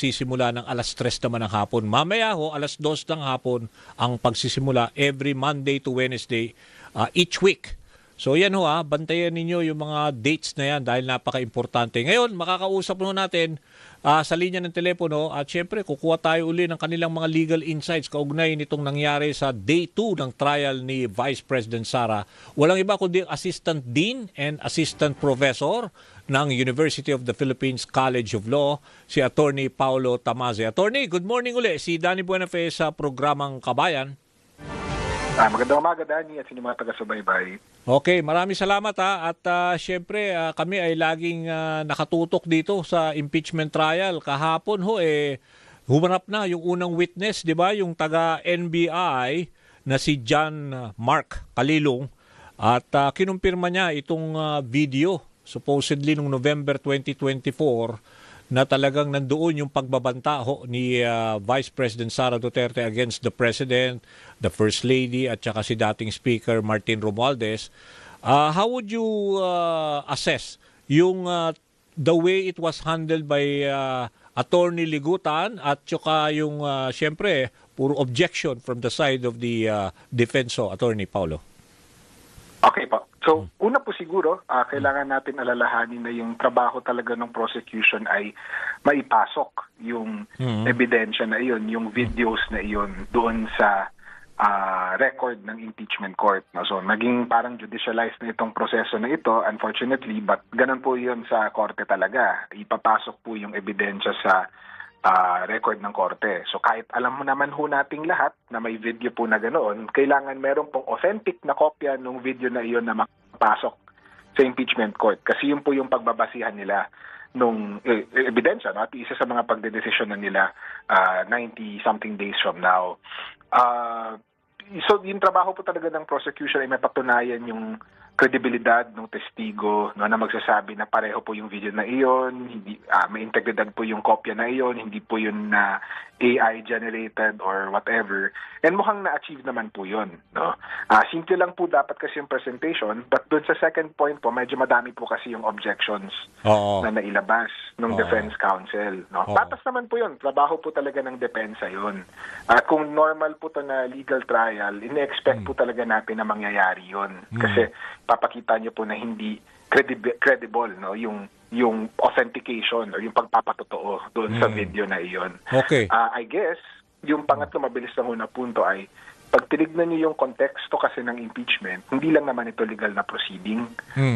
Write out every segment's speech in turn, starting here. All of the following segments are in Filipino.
sisimula ng alas 3 naman ng hapon. Mamaya ho, alas 2 ng hapon ang pagsisimula every Monday to Wednesday each week. So yan ho bantayan ninyo yung mga dates na yan dahil napaka-importante. Ngayon, makakausap mo natin sa linya ng telepono at syempre kukuha tayo uli ng kanilang mga legal insights kaugnay nitong nangyari sa day 2 ng trial ni Vice President Sara. Walang iba kundi Assistant Dean and Assistant Professor ng University of the Philippines College of Law, si Attorney Paulo Tamaze. Attorney, good morning uli. Si Danny Buenafe sa programang Kabayan. Magandang umaga, Danny, at sa mga taga-subaybay. Okay, maraming salamat at syempre kami ay laging nakatutok dito sa impeachment trial. Kahapon humarap na yung unang witness, 'di ba? Yung taga-NBI na si John Mark Calilong at kinumpirma niya itong video supposedly noong November 2024 na talagang nandoon yung pagbabanta ni Vice President Sara Duterte against the President, the First Lady, at saka si dating Speaker Martin Romualdez. How would you assess yung the way it was handled by Attorney Ligutan at saka yung siyempre puro objection from the side of the defense, Attorney Paulo? Okay po. So, una po siguro, kailangan natin alalahanin na yung trabaho talaga ng prosecution ay maipasok yung ebidensya na iyon, yung videos na iyon doon sa record ng impeachment court. No? So, naging parang judicialized na itong proseso na ito, unfortunately, but ganun po yun sa korte talaga. Ipapasok po yung ebidensya sa record ng korte. So kahit alam mo naman ho nating lahat na may video po na ganoon, kailangan meron pong authentic na kopya ng video na iyon na makapasok sa impeachment court. Kasi yun po yung pagbabasihan nila nung ebidensya, no? At isa sa mga pagdedesisyon na nila 90-something days from now. So yung trabaho po talaga ng prosecution ay mapatunayan yung kredibilidad ng testigo, no, na magsasabi na pareho po yung video na iyon, hindi may integridad po yung kopya na iyon, hindi po yun na AI generated or whatever. And mukhang na-achieve naman po yun, no. Simple lang po dapat kasi yung presentation, but doon sa second point po, medyo madami po kasi yung objections na nailabas ng defense counsel, no. Patas naman po yun, trabaho po talaga ng depensa yun. At kung normal po to na legal trial, ine-expect po talaga natin na mangyayari yun. Kasi papakita niyo po na hindi credible, no, yung authentication or yung pagpapatotoo doon sa video na iyon. Okay. I guess yung pangatlo mabilis lang na punto ay pag tinignan niyo yung konteksto kasi ng impeachment, hindi lang naman ito legal na proceeding,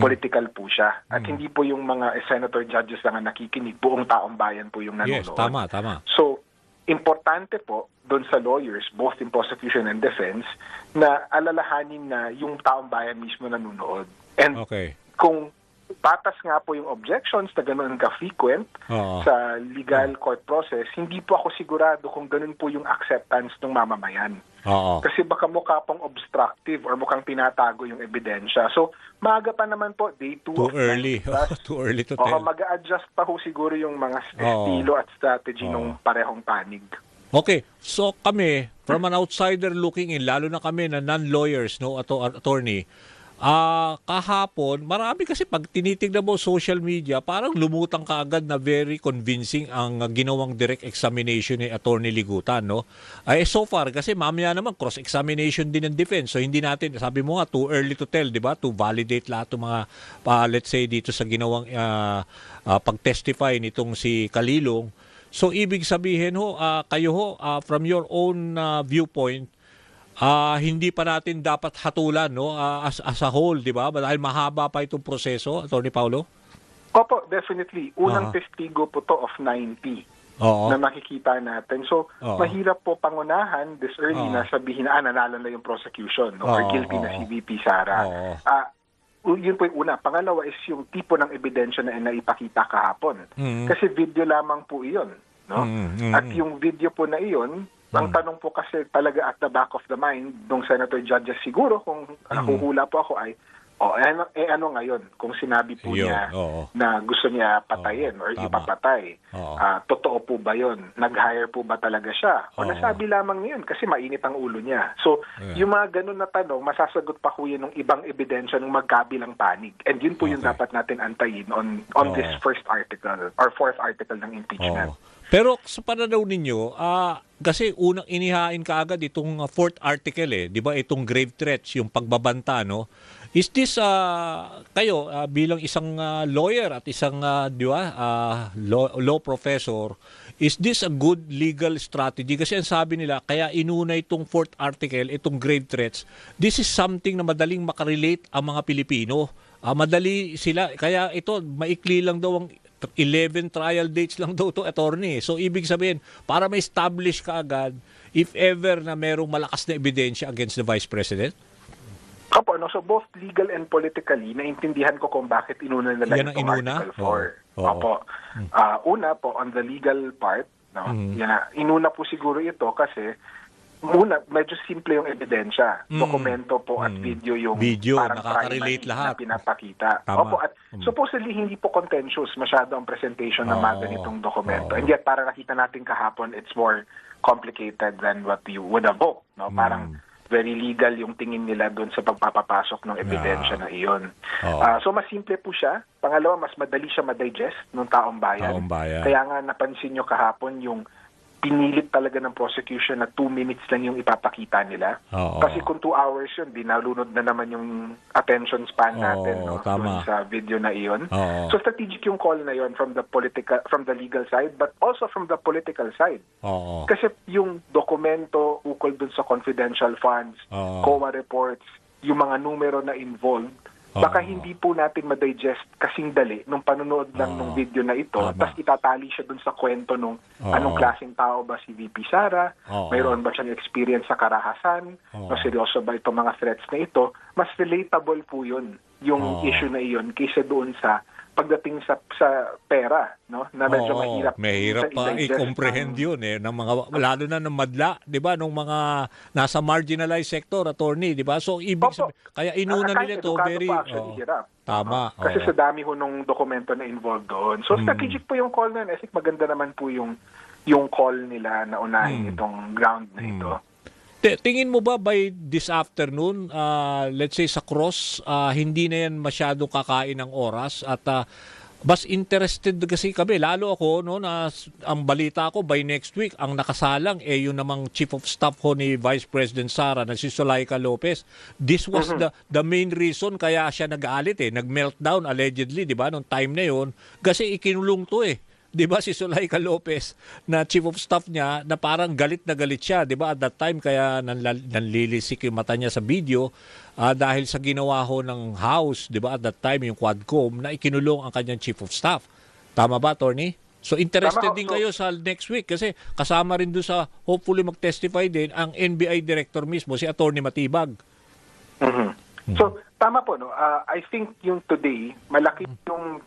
political po siya. At hindi po yung mga senator judges lang ang nakikinig, buong taong bayan po yung nanonood. Yes, tama. So, importante po doon sa lawyers, both in prosecution and defense, na alalahanin na yung taong bayan mismo nanonood. And kung patas nga po yung objections na ganoon ka-frequent sa legal court process, hindi po ako sigurado kung ganoon po yung acceptance ng mamamayan. Kasi baka mukha pong obstructive or mukhang tinatago yung ebidensya. So, maaga pa naman po, day 2 Too early. Too early to tell. Mag-a-adjust pa ho siguro yung mga estilo at strategy ng parehong panig. Okay, so kami, from an outsider looking in, lalo na kami na non-lawyers, no, attorney, kahapon, marami kasi pag tinitignan mo social media, parang lumutang ka agad na very convincing ang ginawang direct examination ni Attorney Ligutan, no? So far, kasi mamaya naman cross-examination din ng defense. So hindi natin, sabi mo nga, too early to tell, di ba? To validate lahat ng mga, let's say, dito sa ginawang pag-testify nitong si Calilong. So ibig sabihin kayo from your own viewpoint, hindi pa natin dapat hatulan, no, as a whole, di ba? Dahil mahaba pa itong proseso, Attorney Paulo? Opo, definitely. Unang testigo po to of 90 na makikita natin. So, mahirap po pangunahan this early na sabihin na nanalo na yung prosecution, no, or guilty na si VP Sara. Yun po yung una. Pangalawa is yung tipo ng ebidensya na naipakita kahapon. Kasi video lamang po iyon, no? At yung video po na iyon, ang tanong po kasi talaga at the back of the mind ng senator judges siguro kung nakuhula po ako ay ano ngayon kung sinabi po niya na gusto niya patayin or ipapatay, totoo po ba yun? Nag-hire po ba talaga siya? O nasabi lamang niyon kasi mainit ang ulo niya. So, yung mga ganun na tanong, masasagot pa po yun ng ibang ebidensya ng magkabilang panig. And yun po yung dapat natin antayin on this first article or fourth article ng impeachment. Pero sa pananaw ninyo, kasi unang inihain kaagad itong fourth article 'di ba? Itong grave threats, yung pagbabanta, no? Is this kayo bilang isang lawyer at isang di ba, law professor, is this a good legal strategy? Kasi ang sabi nila, kaya inuna itong fourth article, itong grave threats, this is something na madaling makarelate ang mga Pilipino. Madali sila, kaya ito, maikli lang daw ang 11 trial dates lang daw to, attorney. So, ibig sabihin, para ma-establish ka agad, if ever na merong malakas na ebidensya against the Vice President? Opo, no? So both legal and politically, naintindihan ko kung bakit inuna nila Yan ang itong inuna? Article 4. Oo. Opo. Una po, on the legal part, no? Inuna po siguro ito kasi muna, medyo simple yung ebidensya. Dokumento po at video yung parang nakaka-relate primary lahat. na pinapakita. Tama. Opo, at supposedly hindi po contentious masyado ang presentation ng mga ganitong dokumento. And yet, parang nakita natin kahapon, it's more complicated than what you would have hoped. No? Parang very legal yung tingin nila doon sa pagpapapasok ng ebidensya na iyon. So mas simple po siya. Pangalawa, mas madali siya ma-digest ng taong bayan. Kaya nga napansin nyo kahapon yung pinilit talaga ng prosecution na 2 minutes lang yung ipapakita nila. Kasi kung 2 hours yun, dinalunod na naman yung attention span natin doon sa video na iyon. So strategic yung call na yun from the legal side but also from the political side. Kasi yung dokumento ukol dun sa confidential funds, COA reports, yung mga numero na involved, baka hindi po natin ma-digest kasing dali nung panonood lang ng video na ito, tapos itatali siya dun sa kwento nung anong klaseng tao ba si VP Sara, mayroon ba siyang experience sa karahasan, o seryoso ba itong mga threats na ito, mas relatable po yun, yung issue na iyon, kaysa doon sa pagdating sa pera, no? Na medyo mahirap pa i-comprehend yun ng mga lalo na ng madla, 'di ba, nung mga nasa marginalized sector, attorney, 'di ba? So ibig sabihin, kaya inuna nila ito very hirap. Tama. Kasi sa dami ho nung dokumento na involved doon. So strategic po yung call na yun. I think maganda naman po yung call nila na unahin itong ground na ito. Tingin mo ba by this afternoon, let's say sa cross, hindi na yan masyadong kakain ng oras at mas interested kasi kami, lalo ako, no, na ang balita ko by next week, ang nakasalang yun namang Chief of Staff ho ni Vice President Sara na si Zulaika Lopez. This was the main reason kaya siya nag-aalit nag-meltdown allegedly, di ba, nung time na yun, kasi ikinulong to 'di ba, si Zulaika Lopez na Chief of Staff niya na parang galit na galit siya, 'di ba, at that time kaya nanlilisik yung mata niya sa video dahil sa ginawa ho ng House, 'di ba, at that time yung Quadcom na ikinulong ang kanyang Chief of Staff. Tama ba, attorney? So interested din kayo sa next week kasi kasama rin doon sa hopefully mag-testify din ang NBI Director mismo, si Attorney Matibag. So tama po, no. I think yung today malaki yung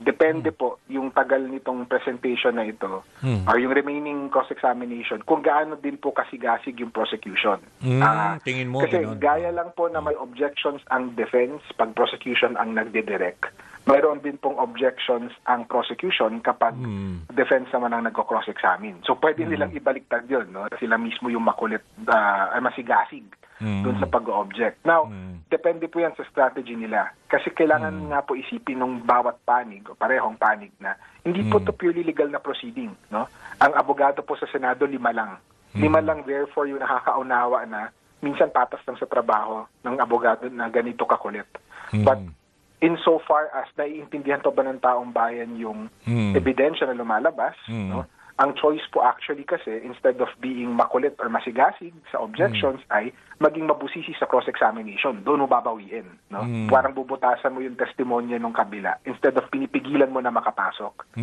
depende po yung tagal nitong presentation na ito or yung remaining cross-examination kung gaano din po kasigasig yung prosecution. Tingin mo? Kasi gaya lang po na may objections ang defense pag prosecution ang nagdidirect. Mayroon din pong objections ang prosecution kapag defense naman ang nagko-cross-examine. So pwede nilang ibaliktad yun. No? Sila mismo yung makulit, masigasig doon sa pag-object. Now, depende po yan sa strategy nila. Kasi kailangan nga po isipin ng bawat panig o parehong panig na hindi po to purely legal na proceeding. No? Ang abogado po sa Senado, 5 lang. 5 lang, therefore, yung nakakaunawa na minsan patas lang sa trabaho ng abogado na ganito kakulit. But insofar as naiintindihan to ba ng taong bayan yung ebidensya na lumalabas, no? Ang choice po actually kasi, instead of being makulit or masigasig sa objections, ay maging mabusisi sa cross-examination. Doon mo babawiin. No? Parang bubutasan mo yung testimonya ng kabila instead of pinipigilan mo na makapasok.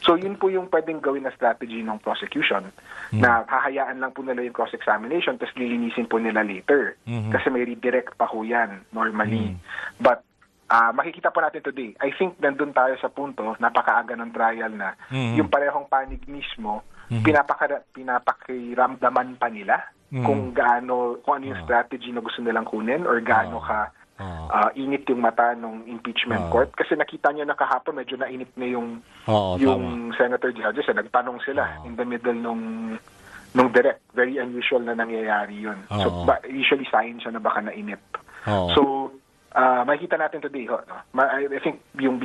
So yun po yung pwedeng gawin na strategy ng prosecution na hahayaan lang po nila yung cross-examination tapos lilinisin po nila later. Kasi may redirect pa ho yan normally. But makikita po natin today. I think nandun tayo sa punto, napakaaga ng trial na yung parehong panig mismo, pinapakiramdaman pa nila kung ano yung strategy na gusto nilang kunin or gaano ka init yung mata ng impeachment court. Kasi nakita nyo na kahapon, medyo nainit na yung senator judges. Nagtanong sila in the middle nung direct. Very unusual na nangyayari yun. So usually sign siya na baka nainip. So makikita natin today, no? I think yung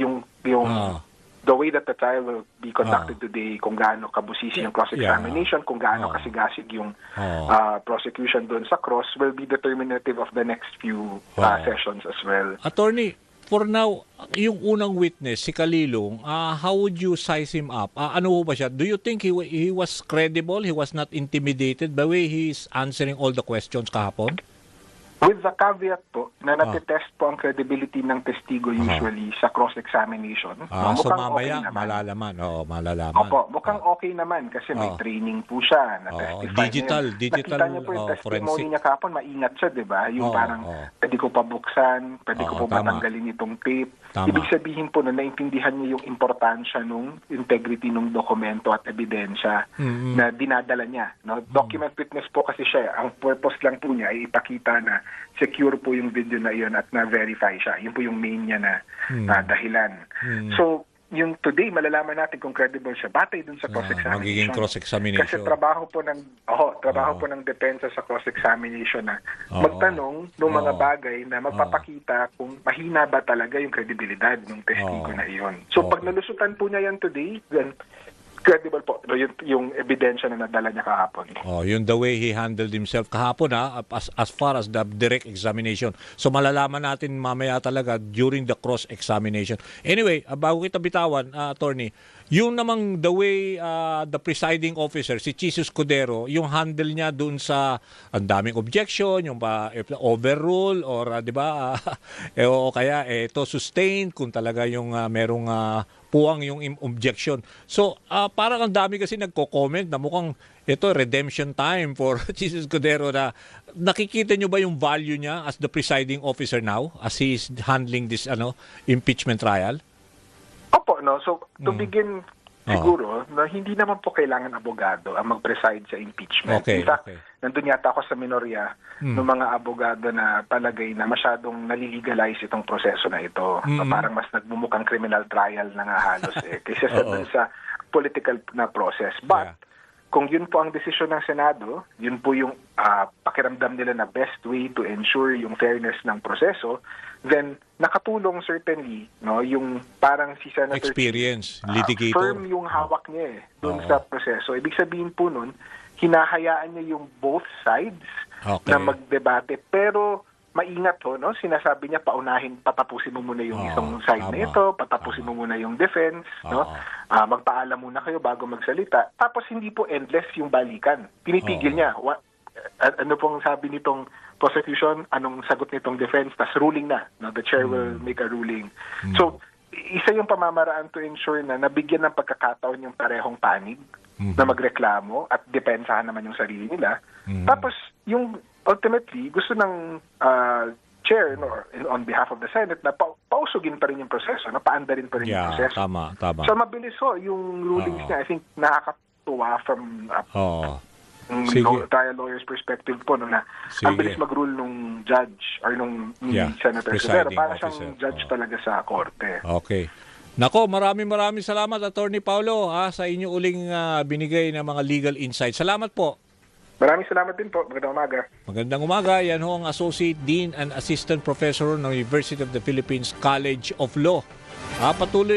the way that the trial will be conducted today, kung gaano kabusisi yung cross-examination, kung gaano kasigasig yung prosecution doon sa cross, will be determinative of the next few sessions as well. Attorney, for now, yung unang witness, si Kalilong, how would you size him up? Ano ba siya? Do you think he was credible? He was not intimidated by the way he's answering all the questions kahapon? With the caveat po, na natitest po ang credibility ng testigo usually sa cross-examination. So Mukhang mamaya, naman. malalaman. Oo, malalaman. Opo, mukhang okay naman kasi may training po siya. Na-testify digital Nakita niyo po yung testimony niya kahapon, maingat siya, di ba? Yung parang, pwede ko pa buksan, pwede ko po patanggalin itong tape. Tama. Ibig sabihin po na naintindihan niya yung importansya nung integrity ng dokumento at ebidensya na dinadala niya. No? Document witness po kasi siya. Ang purpose lang po niya ay ipakita na secure po yung video na iyon at na-verify siya. Yun po yung main niya na dahilan. So, yung today, malalaman natin kung credible siya batay dun sa cross-examination. Magiging cross-examination. Kasi trabaho po ng depensa sa cross-examination na magtanong ng mga bagay na magpapakita kung mahina ba talaga yung kredibilidad ng testigo na iyon. So, pag nalusutan po niya yan today, then credible po yung ebidensya na nadala niya kahapon. Yung the way he handled himself kahapon as far as the direct examination. So malalaman natin mamaya talaga during the cross-examination. Anyway, bago kita bitawan, attorney, yung namang the way the presiding officer, si Chiso Escudero, yung handle niya dun sa ang daming objection, yung overrule or di ba o kaya ito sustained kung talaga yung merong puwang yung objection. So parang ang dami kasi nagko-comment na mukhang ito redemption time for Chiso Escudero na nakikita nyo ba yung value niya as the presiding officer now as he is handling this impeachment trial? Opo, no. So, to begin, siguro, na hindi naman po kailangan abogado ang mag-preside sa impeachment. Okay, In fact, nandun yata ako sa minorya ng mga abogado na palagay na masyadong nalilegalize itong proseso na ito. Parang mas nagmumukhang criminal trial na nga halos kaysa sa political na process. But, kung yun po ang desisyon ng Senado, yun po yung pakiramdam nila na best way to ensure yung fairness ng proseso, then nakatulong certainly yung parang si Senator experience, litigator. Firm yung hawak niya doon sa proseso. Ibig sabihin po nun, hinahayaan niya yung both sides na magdebate pero maingat no? Sinasabi niya patapusin mo muna yung isang side na ito, patapusin mo muna yung defense, no? Magpaalam muna kayo bago magsalita. Tapos hindi po endless yung balikan. Pinitigil niya. Ano pong sabi nitong prosecution, anong sagot nitong defense, tas ruling na. No? The chair will make a ruling. So, isa yung pamamaraan to ensure na nabigyan ng pagkakataon yung parehong panig na magreklamo at depensahan naman yung sarili nila. Tapos, yung ultimately, gusto ng chair on behalf of the Senate na pausugin pa rin yung proseso, paandarin pa rin yung proseso. Tama. So, mabilis yung rulings niya. I think nakakatuwa from trial lawyer's perspective po na ang bilis mag-rule nung judge or nung Senator Escudero. Para siyang judge talaga sa korte. Okay. Nako, maraming salamat Attorney Paulo sa inyo uling binigay na mga legal insights. Salamat po. Maraming salamat din po. Magandang umaga. Magandang umaga. Yan ho ang Associate Dean and Assistant Professor ng University of the Philippines College of Law. Patuloy